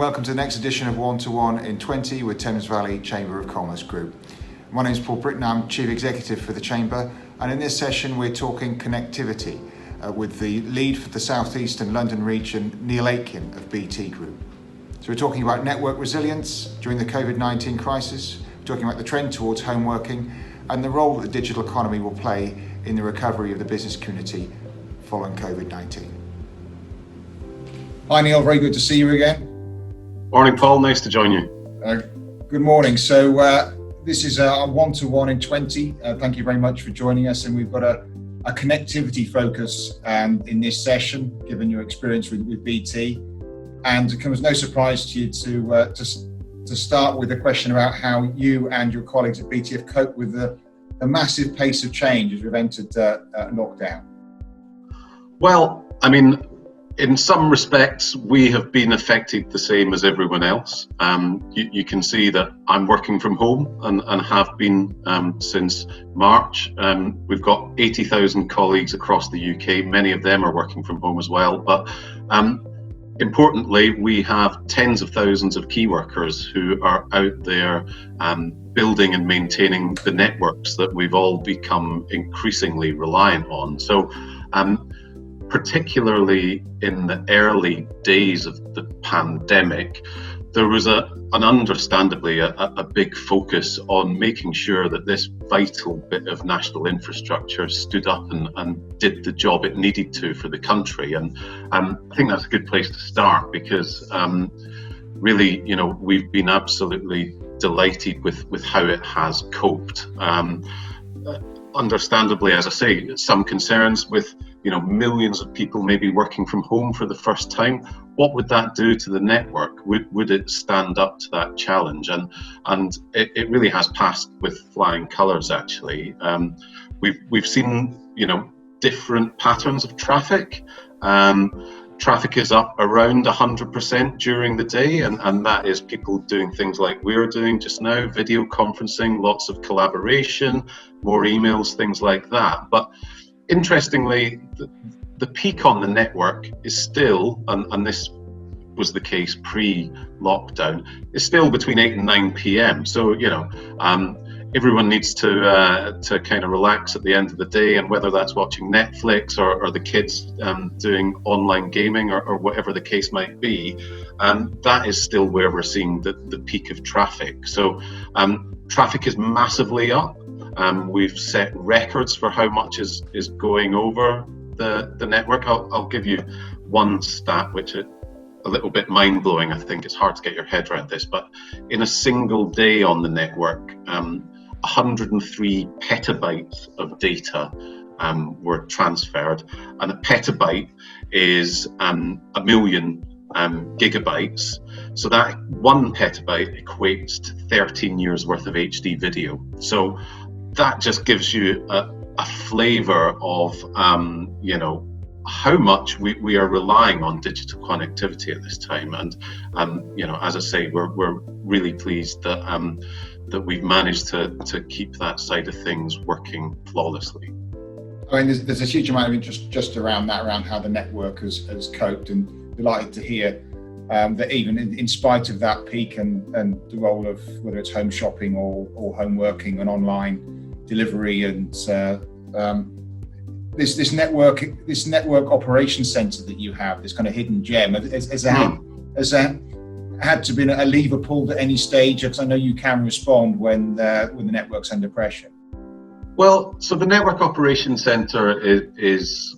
welcome to the next edition of One to One in 20 with Thames Valley Chamber of Commerce Group. My name is Britton, I'm Chief Executive for the Chamber, and in this session we're talking connectivity with the lead for the South East and London region, Neil Aitken of BT Group. So we're talking about network resilience during the COVID-19 crisis, we're talking about the trend towards home working and the role that the digital economy will play in the recovery of the business community following COVID-19. Hi Neil, very good to see you again. Morning, Paul. Nice to join you. Good morning. So this is a one-to-one in 20. Thank you very much for joining us. And we've got a connectivity focus in this session, given your experience with BT. And it comes as no surprise to you to start with a question about how you and your colleagues at BT have coped with the massive pace of change as we've entered lockdown. Well, I mean, in some respects, we have been affected the same as everyone else. You can see that I'm working from home and have been since March. We've got 80,000 colleagues across the UK. Many of them are working from home as well. But importantly, we have tens of thousands of key workers who are out there building and maintaining the networks that we've all become increasingly reliant on. So particularly in the early days of the pandemic, there was understandably a big focus on making sure that this vital bit of national infrastructure stood up and did the job it needed to for the country. And I think that's a good place to start because really, you know, we've been absolutely delighted with how it has coped. Understandably, as I say, some concerns with, you know, millions of people maybe working from home for the first time. What would that do to the network? Would it stand up to that challenge? And it really has passed with flying colours. Actually, we've seen, you know, different patterns of traffic. Traffic is up around 100% during the day, and that is people doing things like we're doing just now, video conferencing, lots of collaboration, more emails, things like that. But interestingly, the peak on the network is still, and this was the case pre-lockdown, is still between 8 and 9 p.m. So, you know, everyone needs to kind of relax at the end of the day, and whether that's watching Netflix or the kids doing online gaming or whatever the case might be, that is still where we're seeing the peak of traffic. So traffic is massively up. We've set records for how much is going over the network. I'll give you one stat which is a little bit mind-blowing. I think it's hard to get your head around this, but in a single day on the network, 103 petabytes of data were transferred, and a petabyte is a million gigabytes. So that 1 petabyte equates to 13 years worth of HD video. So that just gives you a flavour of you know, how much we are relying on digital connectivity at this time. And you know, as I say, we're really pleased that that we've managed to keep that side of things working flawlessly. I mean, there's a huge amount of interest just around how the network has coped, and delighted to hear that even in spite of that peak and the role of whether it's home shopping or home working and online delivery and this network operations center that you have, this kind of hidden gem, has had to be a lever pulled at any stage? Because I know you can respond when the network's under pressure. Well, so the Network Operations Centre is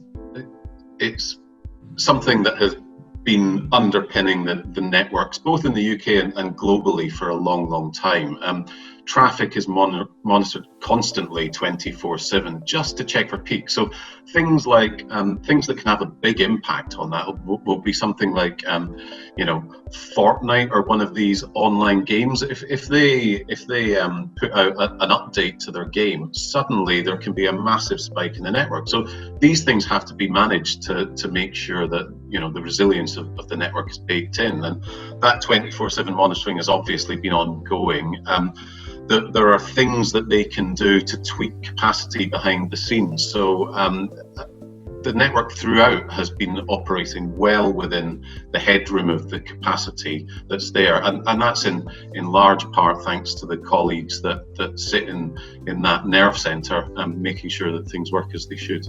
something that has been underpinning the networks both in the UK and globally for a long time. Traffic is monitored constantly 24/7 just to check for peaks. So things like things that can have a big impact on that will be something like you know, Fortnite or one of these online games. If they put out an update to their game, suddenly there can be a massive spike in the network. So these things have to be managed to make sure that, you know, the resilience of the network is baked in, and that 24/7 monitoring has obviously been ongoing. There are things that they can do to tweak capacity behind the scenes. So the network throughout has been operating well within the headroom of the capacity that's there, and that's in large part thanks to the colleagues that sit in that nerve centre and making sure that things work as they should.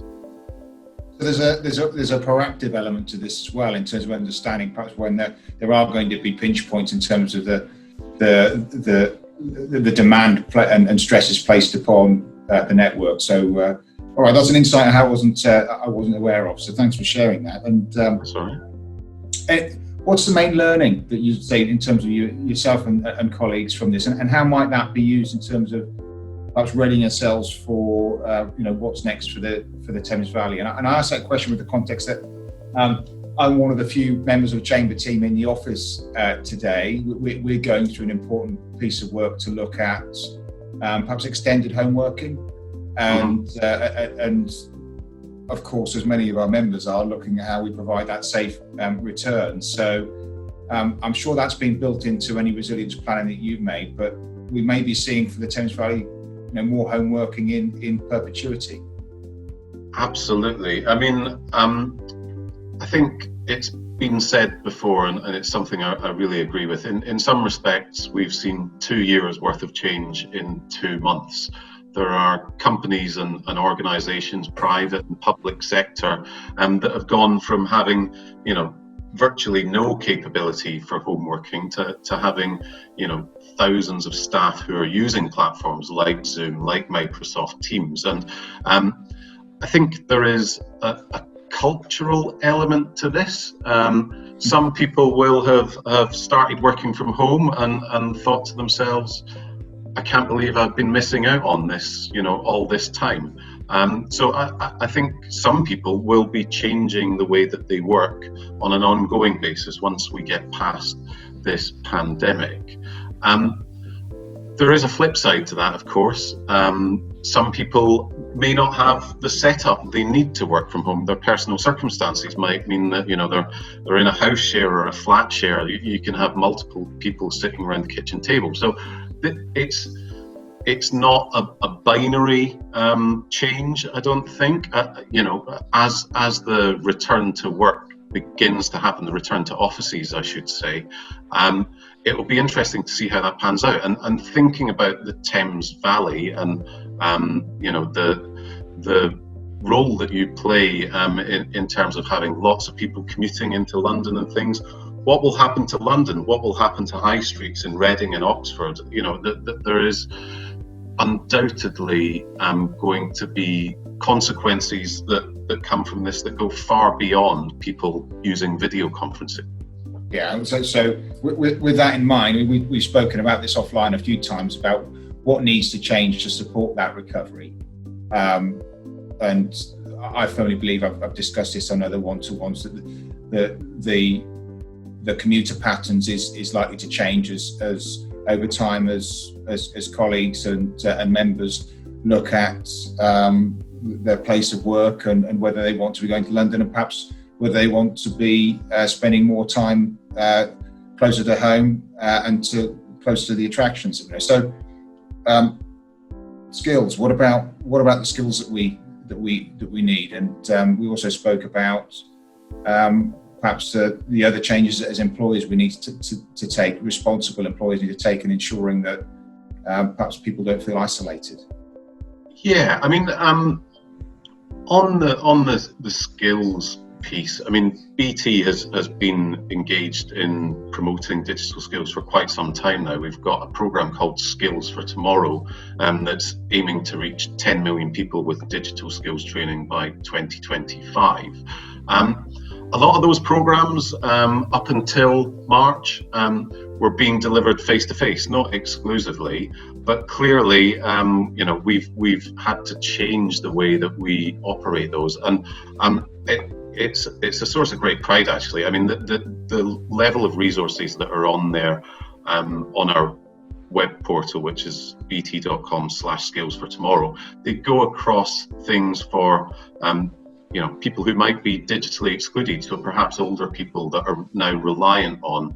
So there's a proactive element to this as well, in terms of understanding perhaps when there are going to be pinch points in terms of the demand and stresses placed upon the network. So all right, that's an insight I wasn't aware of. So thanks for sharing that. And Sorry. What's the main learning that you say in terms of yourself and colleagues from this, and how might that be used in terms of perhaps readying ourselves for what's next for the Thames Valley? And I ask that question with the context that I'm one of the few members of the Chamber team in the office today. We're going through an important piece of work to look at perhaps extended home working, and of course, as many of our members are, looking at how we provide that safe return. So I'm sure that's been built into any resilience planning that you've made, but we may be seeing for the Thames Valley more home working in perpetuity. Absolutely. I mean, I think it's been said before, and it's something I really agree with. In some respects, we've seen 2 years worth of change in 2 months. There are companies and organisations, private and public sector, that have gone from having, virtually no capability for home working to having, thousands of staff who are using platforms like Zoom, like Microsoft Teams. And I think there is a cultural element to this. Some people will have started working from home and thought to themselves, I can't believe I've been missing out on this, all this time. So I think some people will be changing the way that they work on an ongoing basis once we get past this pandemic. There is a flip side to that, of course. Some people may not have the setup they need to work from home. Their personal circumstances might mean that they're in a house share or a flat share. You can have multiple people sitting around the kitchen table. So it's not a binary change, I don't think. As the return to work begins to happen, the return to offices, I should say, it will be interesting to see how that pans out. And thinking about the Thames Valley and the role that you play in terms of having lots of people commuting into London and things. What will happen to London? What will happen to high streets in Reading and Oxford? There is undoubtedly going to be consequences that come from this that go far beyond people using video conferencing. Yeah, so with that in mind, we've spoken about this offline a few times about what needs to change to support that recovery. And I firmly believe I've discussed this on other one-to-ones that the commuter patterns is likely to change as over time as colleagues and members look at their place of work and whether they want to be going to London, and perhaps whether they want to be spending more time closer to home and close to the attractions. So skills. What about the skills that we need? And we also spoke about perhaps the other changes that as employers we need to take, responsible employers need to take in ensuring that perhaps people don't feel isolated. Yeah, I mean, on the skills piece, I mean, BT has been engaged in promoting digital skills for quite some time now. We've got a programme called Skills for Tomorrow that's aiming to reach 10 million people with digital skills training by 2025. A lot of those programmes up until March were being delivered face-to-face, not exclusively, but clearly we've had to change the way that we operate those, and it's a source of great pride, actually. I mean, the level of resources that are on there on our web portal, which is bt.com/skills for tomorrow, they go across things for people who might be digitally excluded, so perhaps older people that are now reliant on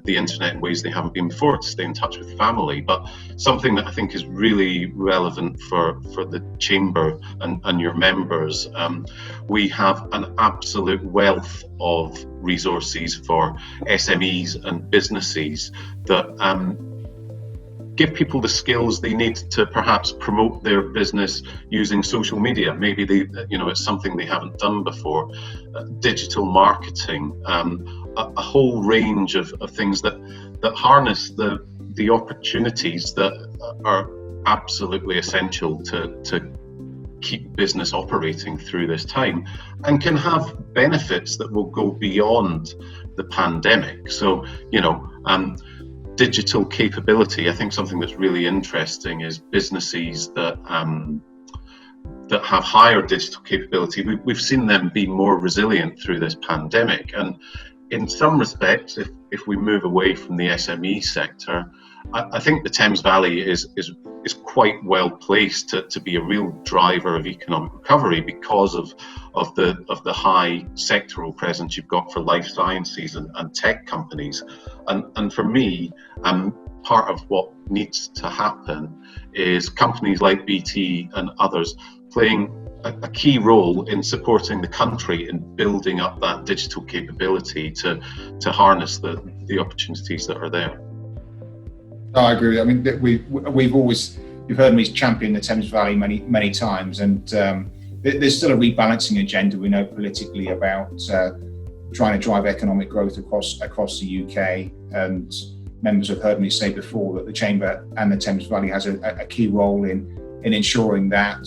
the internet in ways they haven't been before to stay in touch with family. But something that I think is really relevant for the Chamber and your members, we have an absolute wealth of resources for SMEs and businesses that give people the skills they need to perhaps promote their business using social media. Maybe it's something they haven't done before. Digital marketing, a whole range of things that harness the opportunities that are absolutely essential to keep business operating through this time, and can have benefits that will go beyond the pandemic. So, digital capability. I think something that's really interesting is businesses that have higher digital capability. We've seen them be more resilient through this pandemic, and in some respects, if we move away from the SME sector, I think the Thames Valley is quite well placed to be a real driver of economic recovery because of the high sectoral presence you've got for life sciences and tech companies. And for me, part of what needs to happen is companies like BT and others playing a key role in supporting the country in building up that digital capability to harness the opportunities that are there. I agree with that. I mean, we've always, you've heard me champion the Thames Valley many times, and there's still a rebalancing agenda, we know, politically about trying to drive economic growth across the UK. And members have heard me say before that the Chamber and the Thames Valley has a key role in ensuring that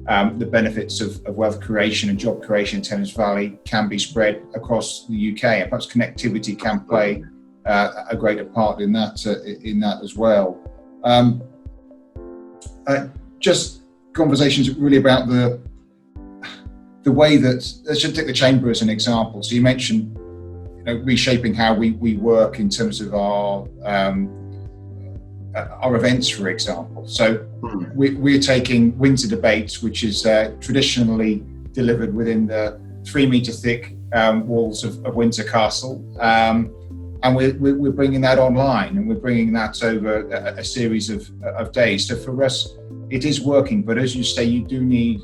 the benefits of wealth creation and job creation in Thames Valley can be spread across the UK, and perhaps connectivity can play a greater part in that as well. Just conversations really about the way that, let's just take the Chamber as an example. So you mentioned, reshaping how we work in terms of our events, for example. So we're taking Windsor Debates, which is traditionally delivered within the 3-metre thick walls of Windsor Castle, and we're bringing that online, and we're bringing that over a series of days. So for us, it is working, but as you say, you do need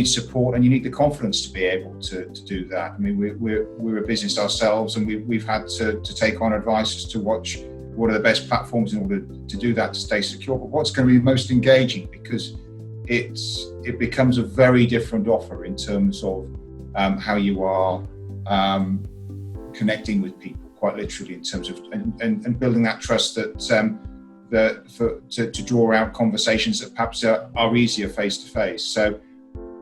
support, and you need the confidence to be able to do that. I mean, we're a business ourselves, and we've had to take on advice as to what are the best platforms in order to do that, to stay secure. But what's going to be most engaging, because it becomes a very different offer in terms of how you are connecting with people, quite literally, in terms of and building that trust that to draw out conversations that perhaps are easier face to face. So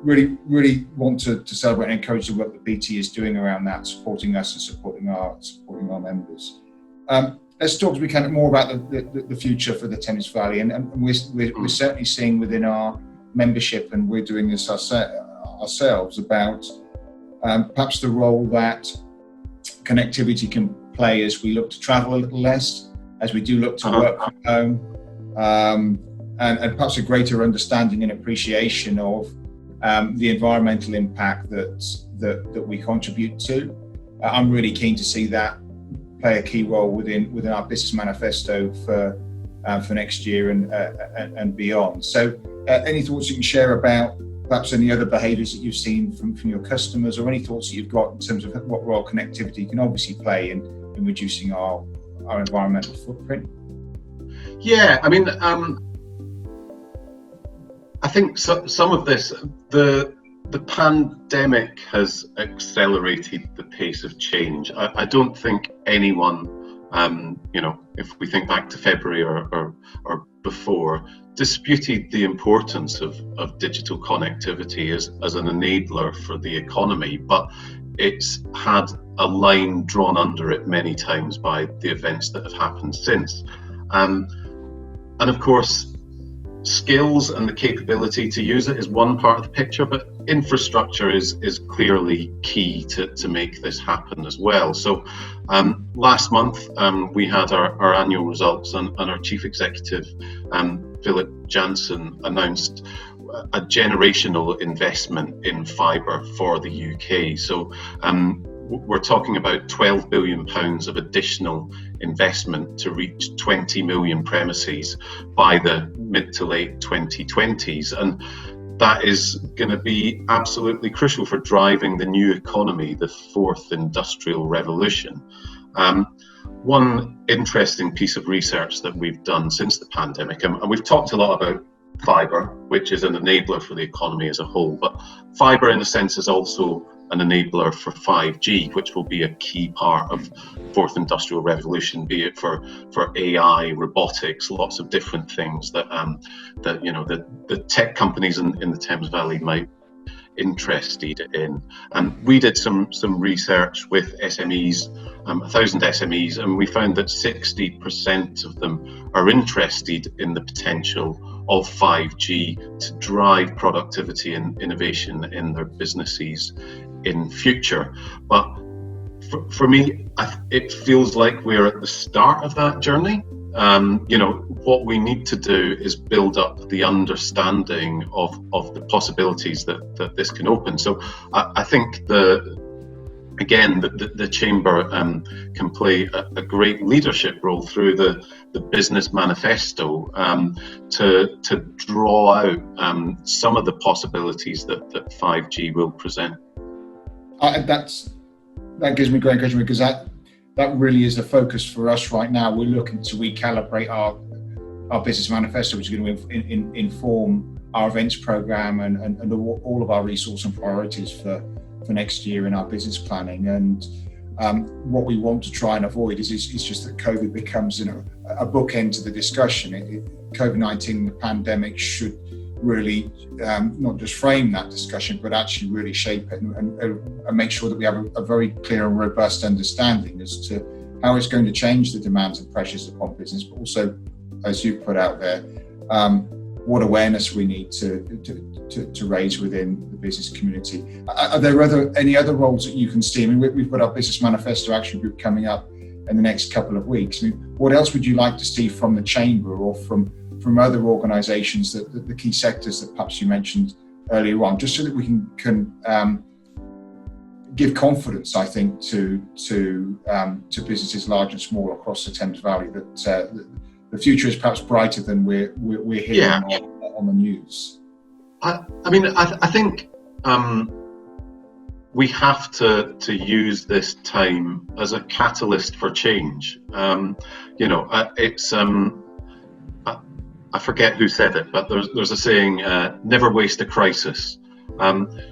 really want to celebrate and encourage the work that BT is doing around that, supporting us and supporting our members. Let's talk, as we can, more about the future for the Thames Valley, and we're certainly seeing within our membership, and we're doing this ourselves, about perhaps the role that connectivity can play as we look to travel a little less, as we do look to work from home, and perhaps a greater understanding and appreciation of the environmental impact that we contribute to. I'm really keen to see that play a key role within our Business Manifesto for next year and beyond. So any thoughts you can share about perhaps any other behaviours that you've seen from your customers, or any thoughts that you've got in terms of what role connectivity can obviously play in reducing our environmental footprint? Yeah, I mean, I think some of this, the pandemic has accelerated the pace of change. I don't think anyone, if we think back to February or before, disputed the importance of digital connectivity as an enabler for the economy, but it's had a line drawn under it many times by the events that have happened since. And of course, skills and the capability to use it is one part of the picture, but infrastructure is clearly key to make this happen as well. So last month we had our annual results, and our chief executive Philip Janssen announced a generational investment in fibre for the UK. So we're talking about £12 billion of additional investment to reach 20 million premises by the mid to late 2020s. And that is going to be absolutely crucial for driving the new economy, the fourth industrial revolution. One interesting piece of research that we've done since the pandemic, and we've talked a lot about fibre, which is an enabler for the economy as a whole, but fibre in a sense is also an enabler for 5G, which will be a key part of fourth industrial revolution, be it for AI, robotics, lots of different things that the tech companies in the Thames Valley might interested in. And we did some research with SMEs, 1,000 SMEs, and we found that 60% of them are interested in the potential of 5G to drive productivity and innovation in their businesses in future. But for me, it feels like we're at the start of that journey. What we need to do is build up the understanding of the possibilities that this can open. So I think the Chamber can play a great leadership role through the Business Manifesto to draw out some of the possibilities that 5G will present. That gives me great encouragement, because that really is the focus for us right now. We're looking to recalibrate our Business Manifesto, which is going to inform our events program and all of our resource and priorities for next year in our business planning. And what we want to try and avoid is just that COVID becomes a bookend to the discussion. COVID-19, the pandemic, should really not just frame that discussion, but actually really shape it and make sure that we have a very clear and robust understanding as to how it's going to change the demands and pressures upon business, but also, as you put out there, what awareness we need to raise within the business community. Are there any other roles that you can see? I mean, we've got our Business Manifesto Action Group coming up in the next couple of weeks. I mean, what else would you like to see from the Chamber or from other organisations, the key sectors that perhaps you mentioned earlier on, just so that we can give confidence, I think, to businesses large and small across the Thames Valley that the future is perhaps brighter than we're hearing on the news? I think we have to use this time as a catalyst for change. I forget who said it, but there's a saying, never waste a crisis.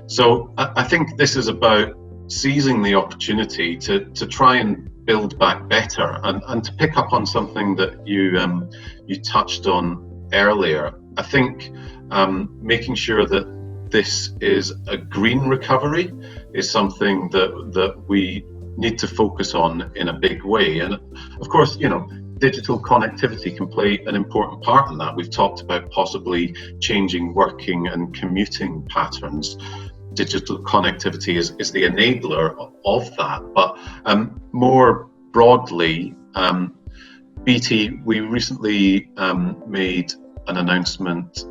So I think this is about seizing the opportunity to try and build back better, and to pick up on something that you touched on earlier. I think making sure that this is a green recovery is something that we need to focus on in a big way. And of course, digital connectivity can play an important part in that. We've talked about possibly changing working and commuting patterns. Digital connectivity is the enabler of that. But more broadly, BT, we recently made an announcement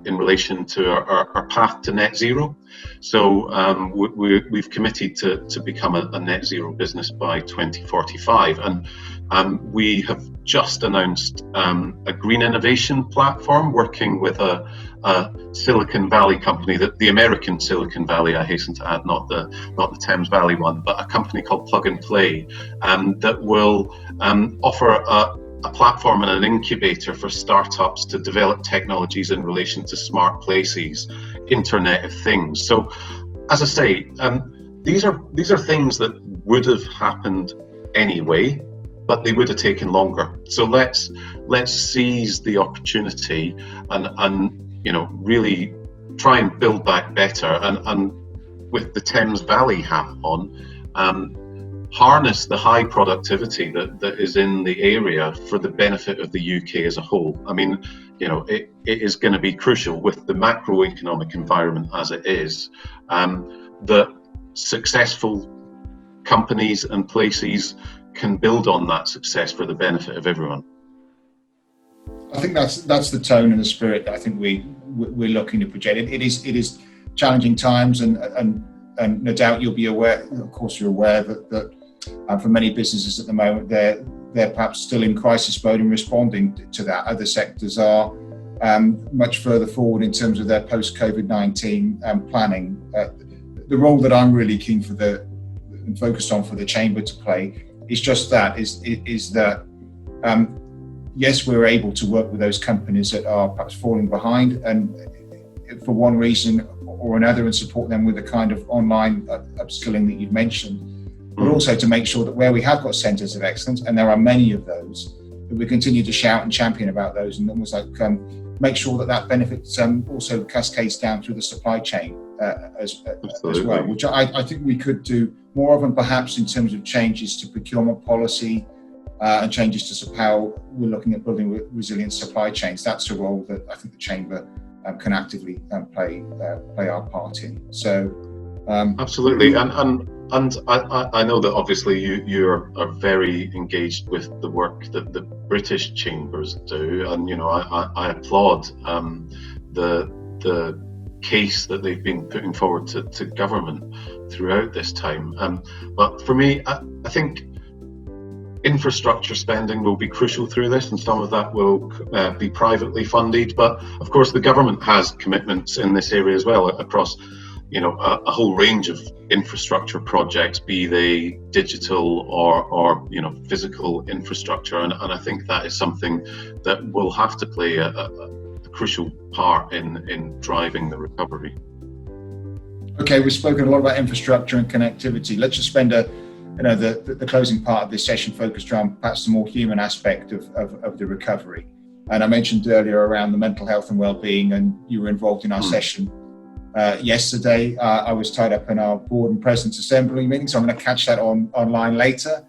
in relation to our path to net zero. So we've committed to become a net zero business by 2045. And we have just announced a green innovation platform working with a Silicon Valley company, the American Silicon Valley, I hasten to add, not the Thames Valley one, but a company called Plug and Play, that will offer a platform and an incubator for startups to develop technologies in relation to smart places, Internet of Things. So, as I say, these are things that would have happened anyway, but they would have taken longer. So let's seize the opportunity and really try and build back better. And with the Thames Valley hat on, harness the high productivity that is in the area for the benefit of the UK as a whole. I mean, it is going to be crucial with the macroeconomic environment as it is, that successful companies and places can build on that success for the benefit of everyone. I think that's the tone and the spirit that I think we're looking to project. It is challenging times, and no doubt you'll be aware. Of course, you're aware that for many businesses at the moment, they're perhaps still in crisis mode and responding to that. Other sectors are much further forward in terms of their post-COVID-19 planning. The role that I'm really keen and focused on for the Chamber to play is just that: is that. Yes, we're able to work with those companies that are perhaps falling behind, and for one reason or another, and support them with the kind of online upskilling that you've mentioned, but also to make sure that where we have got centres of excellence, and there are many of those, that we continue to shout and champion about those, and almost like make sure that benefits also cascades down through the supply chain as well, which I think we could do more of, and perhaps in terms of changes to procurement policy, and changes to how we're looking at building resilient supply chains. That's a role that I think the Chamber can actively play our part in. So, absolutely, and I know that obviously you are very engaged with the work that the British Chambers do, and I applaud the case that they've been putting forward to government throughout this time. But for me, I think infrastructure spending will be crucial through this, and some of that will be privately funded. But of course, the government has commitments in this area as well across, a whole range of infrastructure projects, be they digital or physical infrastructure. And I think that is something that will have to play a crucial part in driving the recovery. Okay, we've spoken a lot about infrastructure and connectivity. Let's just spend the closing part of this session focused around perhaps the more human aspect of the recovery. And I mentioned earlier around the mental health and well-being, and you were involved in our session yesterday. I was tied up in our board and president's assembly meeting, so I'm going to catch that online later.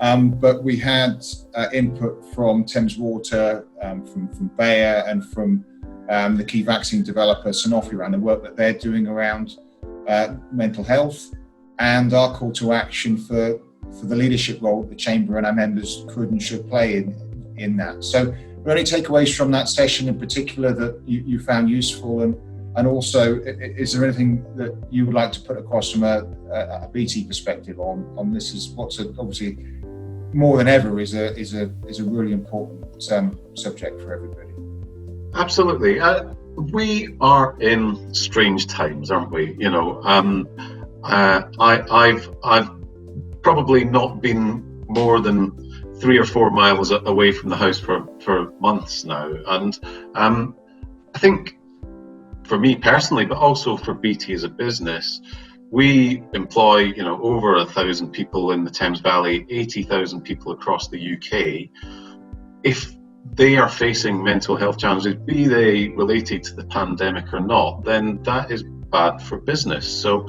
But we had input from Thames Water, from Bayer, and from the key vaccine developer Sanofi around the work that they're doing around mental health, and our call to action for the leadership role that the Chamber and our members could and should play in that. So, are there any takeaways from that session in particular that you found useful, and also is there anything that you would like to put across from a BT perspective on this? Is what's obviously more than ever is a really important subject for everybody. Absolutely, we are in strange times, aren't we? I've probably not been more than 3 or 4 miles away from the house for months now, and I think for me personally, but also for BT as a business, we employ over 1,000 people in the Thames Valley, 80,000 people across the UK. If they are facing mental health challenges, be they related to the pandemic or not, then that is bad for business. So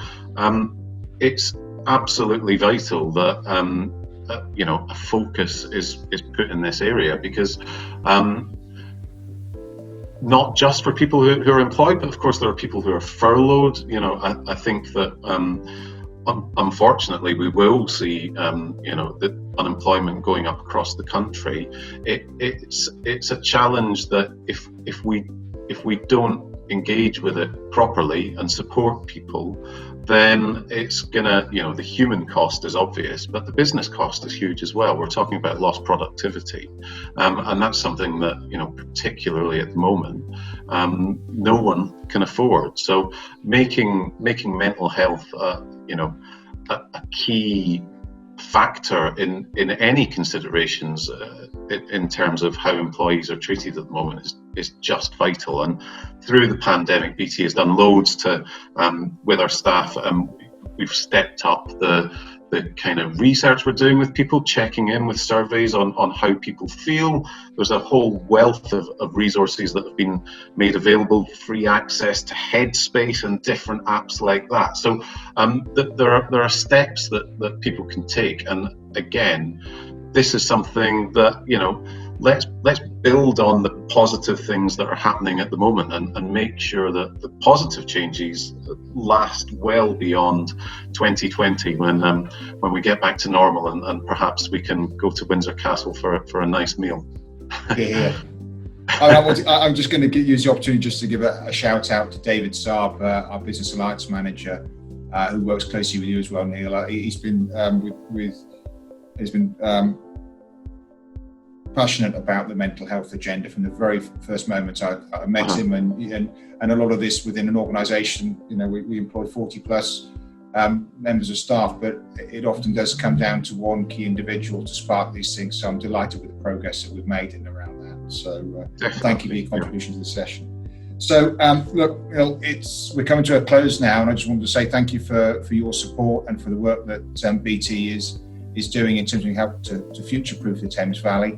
it's absolutely vital that a focus is put in this area, because not just for people who are employed, but of course there are people who are furloughed. I think that unfortunately we will see the unemployment going up across the country. It's a challenge that if we don't engage with it properly and support people, then it's gonna, the human cost is obvious, but the business cost is huge as well. We're talking about lost productivity, and that's something that, particularly at the moment, no one can afford. So making mental health, a key factor in any considerations in terms of how employees are treated at the moment is just vital. And through the pandemic, BT has done loads to with our staff. We've stepped up the kind of research we're doing with people, checking in with surveys on how people feel. There's a whole wealth of resources that have been made available, free access to Headspace and different apps like that. So there are steps that people can take. And again, this is something that, let's build on the positive things that are happening at the moment and make sure that the positive changes last well beyond 2020 when we get back to normal and perhaps we can go to Windsor Castle for a nice meal. Yeah. I'm just going to use the opportunity just to give a shout out to David Saab, our Business Alliance Manager, who works closely with you as well, Neil. He's been passionate about the mental health agenda from the very first moment I met him, and a lot of this within an organisation. We employ 40 plus members of staff, but it often does come down to one key individual to spark these things. So I'm delighted with the progress that we've made in around that. So thank you for your contribution to the session. So look, Neil, we're coming to a close now, and I just wanted to say thank you for your support and for the work that BT is doing in terms of help to future-proof the Thames Valley.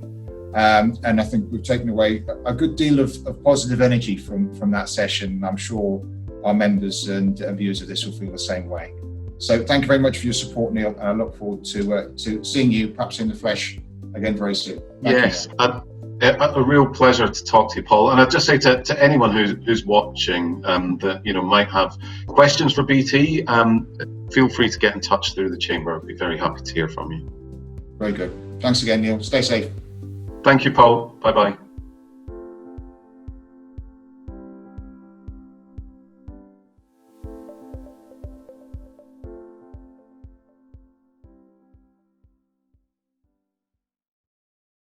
And I think we've taken away a good deal of positive energy from that session. I'm sure our members and viewers of this will feel the same way. So thank you very much for your support, Neil, and I look forward to seeing you perhaps in the flesh again very soon. Yes, a real pleasure to talk to you, Paul. And I'd just say to anyone who's watching that might have questions for BT, feel free to get in touch through the Chamber. I'd be very happy to hear from you. Very good. Thanks again, Neil. Stay safe. Thank you, Paul. Bye-bye.